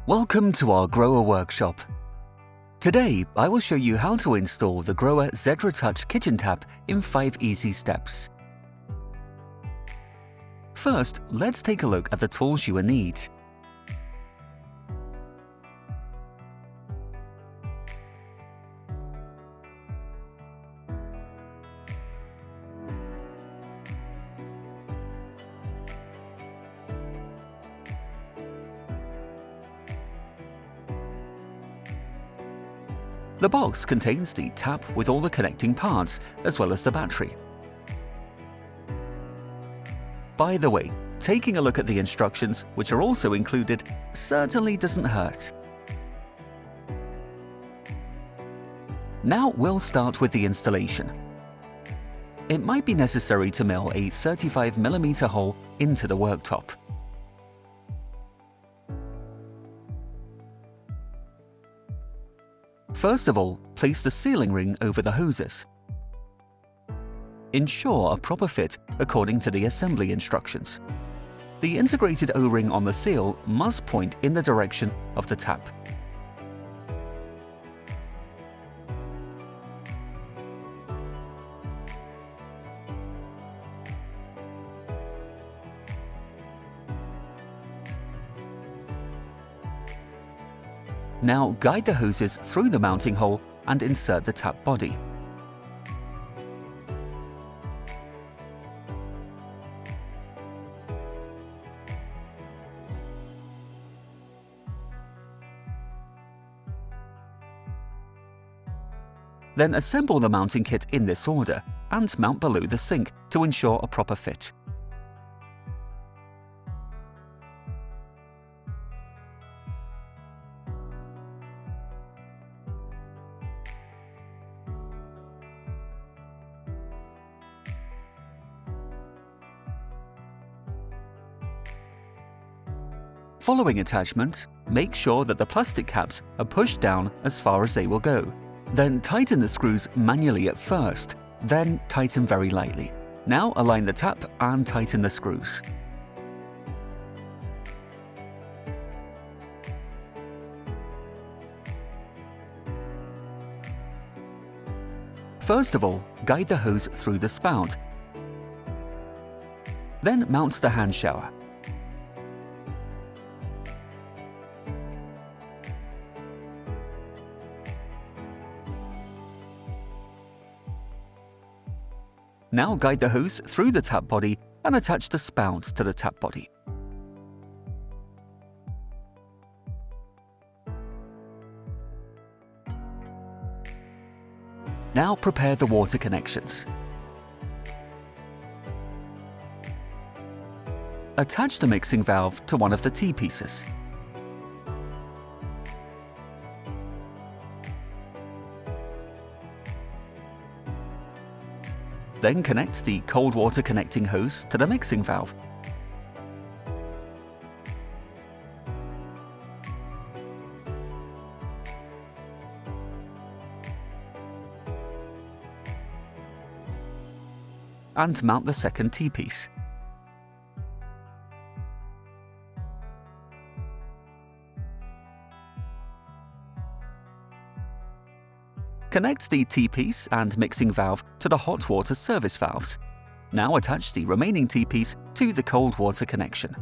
Welcome to our GROHE workshop. Today, I will show you how to install the GROHE Zedra Touch kitchen tap in 5 easy steps. First, let's take a look at the tools you will need. The box contains the tap with all the connecting parts, as well as the battery. By the way, taking a look at the instructions, which are also included, certainly doesn't hurt. Now we'll start with the installation. It might be necessary to mill a 35mm hole into the worktop. First of all, place the sealing ring over the hoses. Ensure a proper fit according to the assembly instructions. The integrated O-ring on the seal must point in the direction of the tap. Now guide the hoses through the mounting hole and insert the tap body. Then assemble the mounting kit in this order and mount below the sink to ensure a proper fit. Following attachment, make sure that the plastic caps are pushed down as far as they will go. Then tighten the screws manually at first, then tighten very lightly. Now align the tap and tighten the screws. First of all, guide the hose through the spout. Then mount the hand shower. Now guide the hose through the tap body and attach the spout to the tap body. Now prepare the water connections. Attach the mixing valve to one of the T-pieces. Then connect the cold water connecting hose to the mixing valve. And mount the second T-piece. Connect the T-piece and mixing valve to the hot water service valves. Now attach the remaining T-piece to the cold water connection.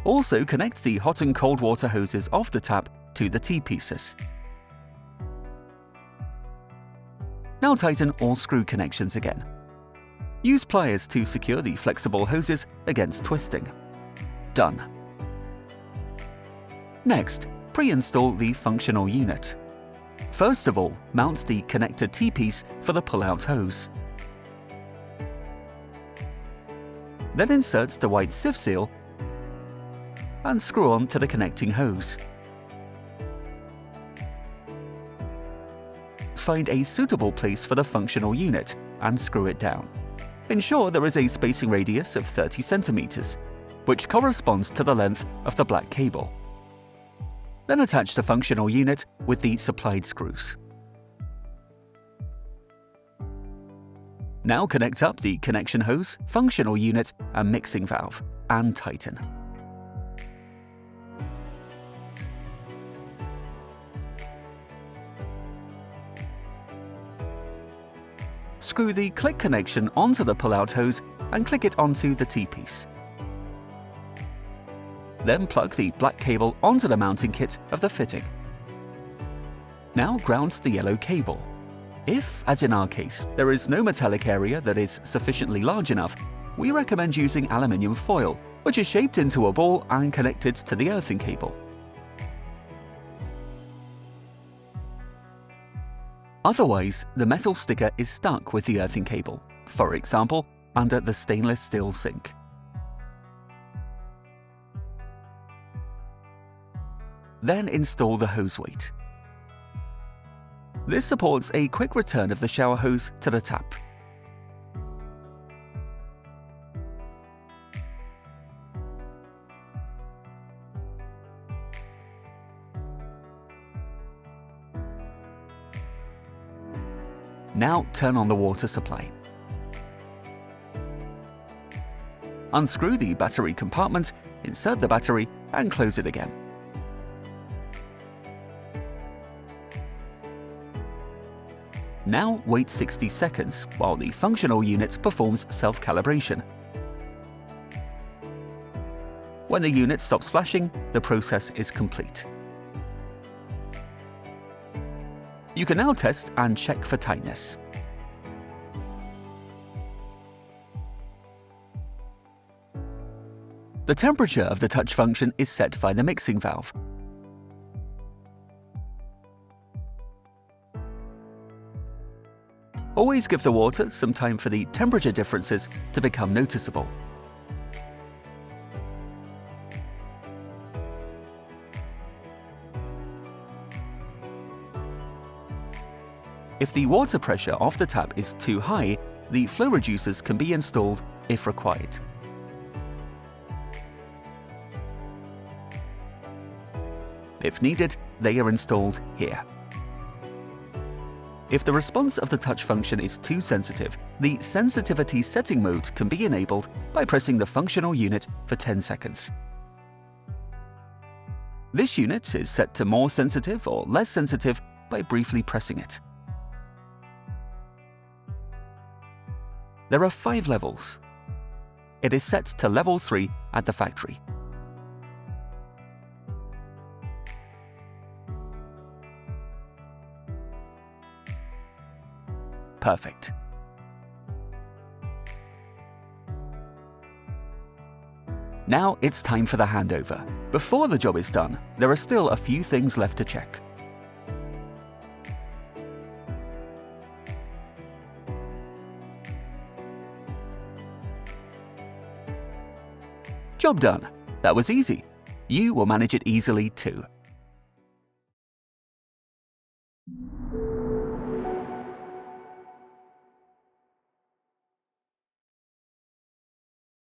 Also connect the hot and cold water hoses of the tap to the T-pieces. Now tighten all screw connections again. Use pliers to secure the flexible hoses against twisting. Done. Next, pre-install the functional unit. First of all, mount the connector T-piece for the pull-out hose. Then insert the white sieve seal and screw on to the connecting hose. Find a suitable place for the functional unit and screw it down. Ensure there is a spacing radius of 30 cm, which corresponds to the length of the black cable. Then attach the functional unit with the supplied screws. Now connect up the connection hose, functional unit and mixing valve, and tighten. screw the click connection onto the pull-out hose and click it onto the T-piece. Then plug the black cable onto the mounting kit of the fitting. Now ground the yellow cable. If, as in our case, there is no metallic area that is sufficiently large enough, we recommend using aluminium foil, which is shaped into a ball and connected to the earthing cable. Otherwise, the metal sticker is stuck with the earthing cable, for example, under the stainless steel sink. Then install the hose weight. This supports a quick return of the shower hose to the tap. Now turn on the water supply. Unscrew the battery compartment, insert the battery, and close it again. Now wait 60 seconds while the functional unit performs self-calibration. When the unit stops flashing, the process is complete. You can now test and check for tightness. The temperature of the touch function is set by the mixing valve. Always give the water some time for the temperature differences to become noticeable. If the water pressure off the tap is too high, the flow reducers can be installed if required. If needed, they are installed here. If the response of the touch function is too sensitive, the sensitivity setting mode can be enabled by pressing the functional unit for 10 seconds. This unit is set to more sensitive or less sensitive by briefly pressing it. There are 5 levels. It is set to level 3 at the factory. Perfect. Now it's time for the handover. Before the job is done, there are still a few things left to check. Job done. That was easy. You will manage it easily too.